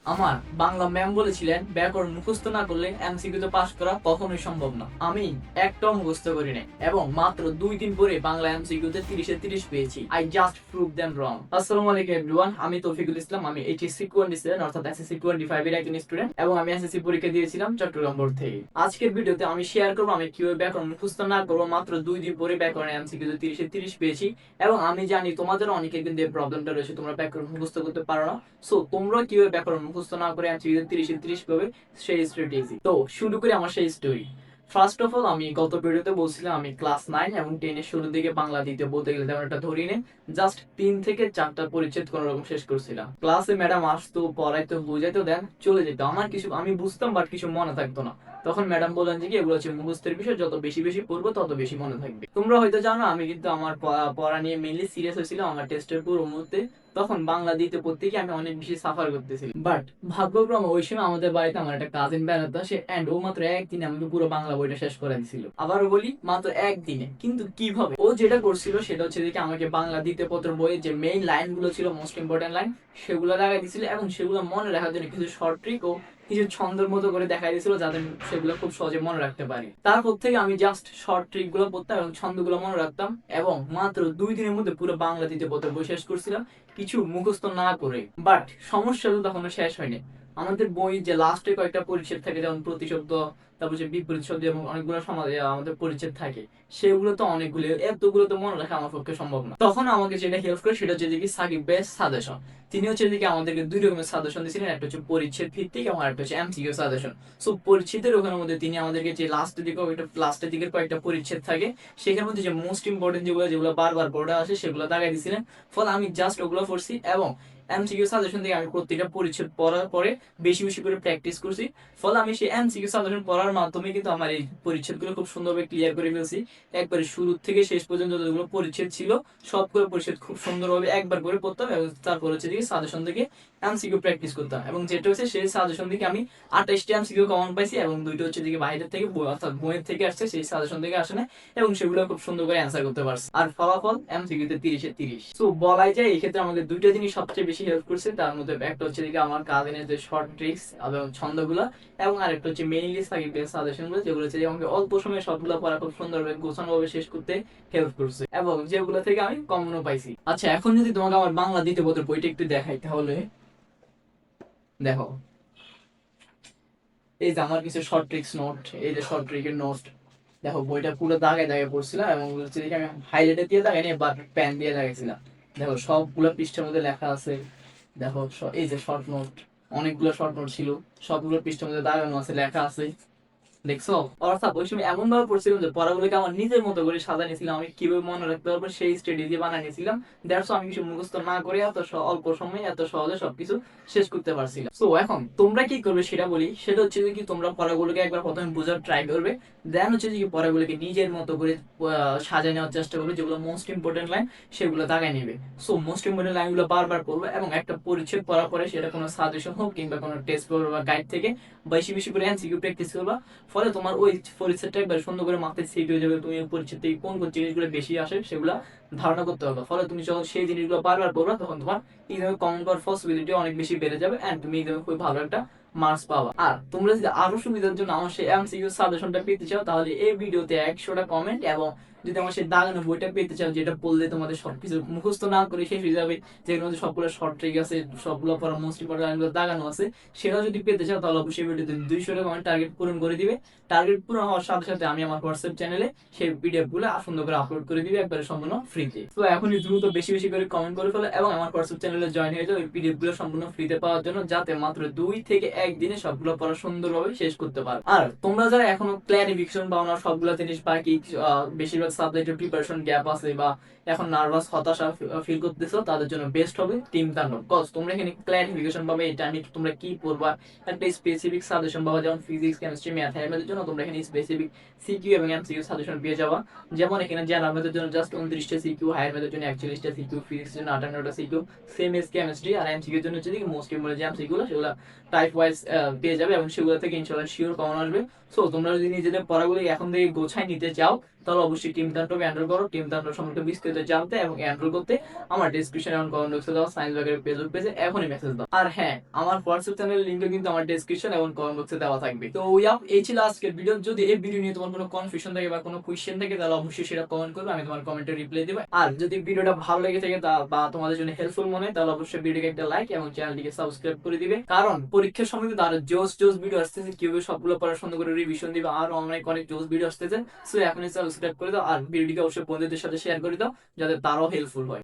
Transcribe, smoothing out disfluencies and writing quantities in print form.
আমার বাংলা ম্যাম বলেছিলেন ব্যাকরণ মুখস্থ না করলে এমসিকিউতে পাস করা কখনোই সম্ভব না। আমি একটাও মুখস্থ করি নাই এবং মাত্র 2 দিন পরে বাংলা এমসিকিউতে 30-এ 30 পেয়েছি। আই জাস্ট প্রুভ দেম রং। আসসালামু আলাইকুম এভরিওয়ান, আমি তৌফিকুল ইসলাম। আমি এইচএসসি 27 অর্থাৎ এসএসসি 25 এর একজন স্টুডেন্ট এবং আমি এসএসসি পরীক্ষা দিয়েছিলাম চট্টগ্রাম বোর্ড থেকে। আজকের ভিডিওতে আমি শেয়ার করবো আমি কিভাবে ব্যাকরণ মুখস্থ না করবো মাত্র 2 দিন পরে ব্যাকরণ এমসিকিউতে 30-এ 30 পেয়েছি। এবং আমি জানি তোমাদের অনেকের কিন্তু এই প্রবলেমটা রয়েছে, তোমরা ব্যাকরণ মুখস্থ করতে পারো না। সো তোমরা কিভাবে ব্যাকরণ মুখস্থ না করে এমসিকিউ 30-এ 30 পাবে সেই স্ট্র্যাটেজি। তো শুরু করি আমার সেই স্টোরি। ফার্স্ট অফ অল, আমি গত ভিডিওতে বলছিলাম আমি ক্লাস 9 এবং 10 এর শুরুর দিকে বাংলা দ্বিতীয় বলতে গেলে তেমন একটা ধরি নেই, জাস্ট 3 থেকে 4টা পরিচ্ছেদ কোন রকম শেষ করছিলাম। ক্লাসে ম্যাডাম আসতো, পড়াইতো, বুঝাইতো, দেন চলে যেত। আমার কিছু আমি বুঝতাম বাট কিছু মনে থাকতো না। তখন ম্যাডাম বললেন যে কি এগুলো হচ্ছে মুখস্থের বিষয়, যত বেশি বেশি পড়বো তত বেশি মনে থাকবে। তোমরা হয়তো জানো আমি কিন্তু আমার পড়া নিয়ে মেইনলি সিরিয়াস হয়েছিলাম আমার টেস্টের পুরো মুহূর্তে। তখন বাংলা দিতে পড়তে গিয়ে আমি অনেক বেশি সাফার করতেছিলাম। বাট ভাগ্যক্রমে ওই সময় আমাদের বাড়িতে আমার একটা কাজিন বেড়াতো আসে এন্ড ও মাত্র একদিনে আমাকে পুরো বাংলা বইটা শেষ করে দিছিল। আবারও বলি, মাত্র একদিনে। কিন্তু কিভাবে ও যেটা করছিল সেটা হচ্ছে যে আমাকে বাংলা দিতে পত্র বইয়ের যে মেইন লাইন গুলো ছিল, মোস্ট ইম্পর্টেন্ট লাইন, সেগুলো দেখাই দিছিল এবং সেগুলো মনে রাখার জন্য কিছু শর্ট ট্রিক ও কিছু ছন্দের মতো করে দেখাই দিয়েছিল যাতে সেগুলো খুব সহজে মনে রাখতে পারি। তারপর থেকে আমি জাস্ট শর্ট ট্রিক গুলো পড়তাম এবং ছন্দগুলো মনে রাখতাম এবং মাত্র 2 দিনের মধ্যে পুরো বাংলা দ্বিতীয় পত্র বই শেষ করছিলাম কিছু মুখস্থ না করে। বাট সমস্যা তো তখনও শেষ হয়নি। আমাদের বই যে লাস্টে কয়েকটা পরিচ্ছেদ থাকে, যেমন প্রতিশব্দ, তারপর যে বিপরীত শব্দ এবং অনেকগুলো সমাজে আমাদের পরিচ্ছেদ থাকে, সেগুলো তো অনেকগুলো, এতগুলো তো মনে রাখা আমার পক্ষে সম্ভব না। তখন আমাকে যেটা হেল্প করে সেটা হচ্ছে কি সাকিব বেস্ট সাজেশন। তিনি হচ্ছে যে আমাদেরকে 2 রকমের সাজেশন দিয়েছিলেন, একটা হচ্ছে পরিচ্ছেদ ভিত্তিক এবং একটা হচ্ছে এমসিকিউ সাজেশন। সো পরিচ্ছেদের ওখানের মধ্যে তিনি আমাদেরকে যে লাস্টের দিকের কয়েকটা পরিচ্ছেদ থাকে, সেখানের মধ্যে যে মোস্ট ইম্পর্টেন্ট যেগুলো যেগুলো বারবার বোর্ডে আসে সেগুলো দাগাই দিয়েছিলেন। ফলে আমি জাস্ট ওগুলো পড়ছি এবং এমসিকিউ সাজেশন থেকে আমি প্রত্যেকটা পরিচ্ছেদ পড়ার পরে বেশি বেশি করে প্র্যাকটিস করছি। ফলে আমি সেই এমসিকিউ সাজেশন পড়ার মাধ্যমে কিন্তু আমার এই পরিচ্ছেদগুলো খুব সুন্দরভাবে ক্লিয়ার করে ফেলছি। একবারে শুরু থেকে শেষ পর্যন্ত যতগুলো পরিচ্ছেদ ছিল সবগুলো পরিচ্ছেদ খুব সুন্দরভাবে একবার করে পড়তাম এবং তারপর হচ্ছে দিকে সাজেশন থেকে এমসিকিউ প্র্যাকটিস করতাম। এবং যেটা হচ্ছে সেই সাজেশন থেকে আমি 28টা এমসিকিউ কমন পাইছি এবং 2টা হচ্ছে দিকে বাইরের থেকে অর্থাৎ বইয়ের থেকে আসছে, সেই সাজেশন থেকে আসে না, এবং সেগুলো খুব সুন্দর করে অ্যান্সার করতে পারছি। আর ফলাফল এমসিকিউতে 30-এ 30। তো বলাই যায় এই ক্ষেত্রে আমাকে 2টা জিনিস সবচেয়ে বেশি হেল্প করছে। তার মধ্যে একটা হচ্ছে দিকে আমার কাজিনের যে শর্ট ট্রিক্স এবং ছন্দগুলো, এবং আরেকটা হচ্ছে মেইনলি সাকিবের সাজেশনগুলো, যেগুলো হচ্ছে আমাকে অল্প সময়ে সবগুলো পড়া খুব সুন্দরভাবে গোছানোভাবে শেষ করতে হেল্প করছে এবং যেগুলো থেকে আমি কমনও পাইছি। আচ্ছা, এখন যদি তোমাকে আমার বাংলা দ্বিতীয় পত্র বইটা একটু দেখাই, তাহলে দেখো এই যে আমার কিছু শর্ট ট্রিক্স নোট, এই যে শর্ট ট্রিকের নোট। দেখো বইটা পুরো দাগে দাগে পড়ছিলাম এবং হচ্ছে দেখি আমি হাইলাইটার দিয়ে দাগাই নিয়ে বাট পেন দিয়ে দাগাইছিলাম। দেখো সবগুলো পৃষ্ঠার মধ্যে লেখা আছে। দেখো এই যে শর্ট নোট, অনেকগুলো শর্ট নোট ছিল, সবগুলো পৃষ্ঠার মধ্যে দাগানো আছে, লেখা আছে, দেখছো? অর্থাৎ ওই সময় এমন ভাবে পড়ছিলাম যে পড়াগুলোকে আমার নিজের মতো করে সাজা নিয়েছিলাম, আমি কিভাবে মনে রাখতে পারবো সেই স্ট্র্যাটেজি বানিয়ে নিয়েছিলাম। দ্যাটস আমি কিছু মুখস্থ না করে এত অল্প সময়ে এত সহজে সবকিছু শেষ করতে পারছিলাম। তো এখন তোমরা কি করবে সেটা বলি। সেটা হচ্ছে যে কি তোমরা পড়াগুলোকে একবার প্রথমে বোঝার ট্রাই করবে, দেন হচ্ছে যে কি পড়াগুলোকে নিজের মতো করে সাজায় নেওয়ার চেষ্টা করবে। যেগুলো মোস্ট ইম্পর্টেন্ট লাইন সেগুলো দাগায় নেবে। সো মোস্ট ইম্পর্টেন্ট লাইনগুলো বারবার পড়বে এবং একটা পরিচ্ছেদ পড়ার পরে সেটা কোনো সাজেশন হোক কিংবা কোনো টেক্সট পেপার বা গাইড থেকে বেশি বেশি করে এমসিকিউ প্র্যাকটিস করবা। ফলে তোমার ওই পরিচ্ছেদটা একবার সুন্দর করে মাথায় সেট হয়ে যাবে। তুমি পরিচ্ছেদ থেকে কোন কোন জিনিসগুলো বেশি আসে সেগুলো ধারণা করতে পারবে। ফলে তুমি যখন সেই জিনিসগুলো বারবার পড়বা তখন তোমার এক্সামে কমন পাওয়ার পসিবিলিটি অনেক বেশি বেড়ে যাবে এন্ড তুমি এক্সামে খুব ভালো একটা মার্কস পাবা। আর তোমরা যদি আরো সুবিধার জন্য আমার সেই এমসিকিউ সাজেশনটা পেতে চাও, তাহলে এই ভিডিওতে 100টা কমেন্ট এবং যদি আমার সেই দাগানো বইটা পেতে চাও, যেটা পড়লে তোমাদের সবকিছু মুখস্থ না করে শেষ হয়ে যাবে, যেগুলো মধ্যে সবগুলো শর্ট ট্রিক আছে, সবগুলো পড়া মোস্ট ইম্পর্টেন্ট দাগানো আছে, সেটা যদি পেতে চাও তাহলে অবশ্যই ভিডিওতে 200টা কমেন্ট টার্গেট পূরণ করে দিবে। টার্গেট পূরণ হওয়ার সাথে সাথে আমি আমার হোয়াটসঅ্যাপ চ্যানেলে সেই পিডিএফ গুলো সুন্দর করে আপলোড করে দিবে একবারে সম্পূর্ণ ফ্রিতে। তো এখনই দ্রুত বেশি বেশি করে কমেন্ট করে ফেলো এবং আমার হোয়াটসঅ্যাপ চ্যানেলে জয়েন হয়ে যাও এই পিডিএফ গুলো সম্পূর্ণ ফ্রিতে পাওয়ার জন্য, যাতে মাত্র 2 থেকে 1 দিনে সবগুলো পড়া সুন্দরভাবে শেষ করতে পারো। আর তোমরা যারা এখনো ক্ল্যারিফিকেশন পাও না, সবগুলো জিনিস বাকি, বেশিরভাগ সাবজেক্টের প্রিপারেশন গ্যাপ আছে বা এখন নার্ভাস হতাশা ফিল করতেছো, তাদের জন্য বেস্ট হবে টিম তাণ্ডব। কজ তোমরা এখানে ক্ল্যারিফিকেশন পাবে এটা আমি তোমরা কি পড়বা, একটা স্পেসিফিক সাজেশন পাবা। যেমন ফিজিক্স, কেমিস্ট্রি, ম্যাথ, এর জন্য তোমরা এখানে স্পেসিফিক সিকিউ এবং এমসিকিউ সাজেশন পেয়ে যাবা। যেমন এখানে জেনারেল ম্যাথের জন্য জাস্ট 29টা সিকিউ, হায়ার ম্যাথের জন্য 41টা সিকিউ, ফিজিক্সের জন্য 58টা সিকিউ, সেম এজ কেমিস্ট্রি। আর এমসিকিউ এর জন্য হচ্ছে মোস্ট ইম্পর্টেন্ট যে এমসিকিউ সেগুলো টাইপ ওয়াইজ পেয়ে যাবে এবং সেগুলো থেকে ইনশাআল্লাহ শিওর কমন আসবে। সো তোমরা যদি নিজেদের পড়াগুলো এখন থেকে গোছায় নিতে চাও, তাহলে অবশ্যই টিম তান্ডব এনরোল করো। টিম তান্ডব সম্পর্কে বিস্তারিত জানতে এবং এনরোল করতে আমার ডেসক্রিপশনে এবং কমেন্ট বক্সে দাও সায়েন্স ব্যাগের ফেসবুক পেজে এখনই মেসেজ দাও। আর হ্যাঁ, আমার হোয়াটসঅ্যাপ চ্যানেলের লিংকও কিন্তু আমার ডেসক্রিপশন এবং কমেন্ট বক্সে দেওয়া থাকবে। তো এই ছিল আজকের ভিডিও। যদি এই ভিডিও নিয়ে তোমার কোনো কনফিউশন থাকে বা কোনো কোয়েশ্চেন থাকে তাহলে অবশ্যই সেটা কমেন্ট করবে, আমি তোমার কমেন্টে রিপ্লাই দেবো। আর যদি ভিডিওটা ভালো লেগে থাকে বা তোমাদের জন্য হেল্পফুল মনে হয় তাহলে অবশ্যই ভিডিওকে একটা লাইক এবং চ্যানেলটিকে সাবস্ক্রাইব করে দিবে, কারণ পরীক্ষার সময় কিন্তু আরো জোস জোস ভিডিও আসতেছে, কিভাবে সবগুলো পড়াশোনা করে রিভিশন দিবে, আর অনেক জোস ভিডিও আসতেছে। সো এখনই সাবস্ক্রাইব করে দাও আর ভিডিওটিকে অবশ্যই বন্ধুদের সাথে শেয়ার করে দাও যাতে তারাও হেল্পফুল হয়।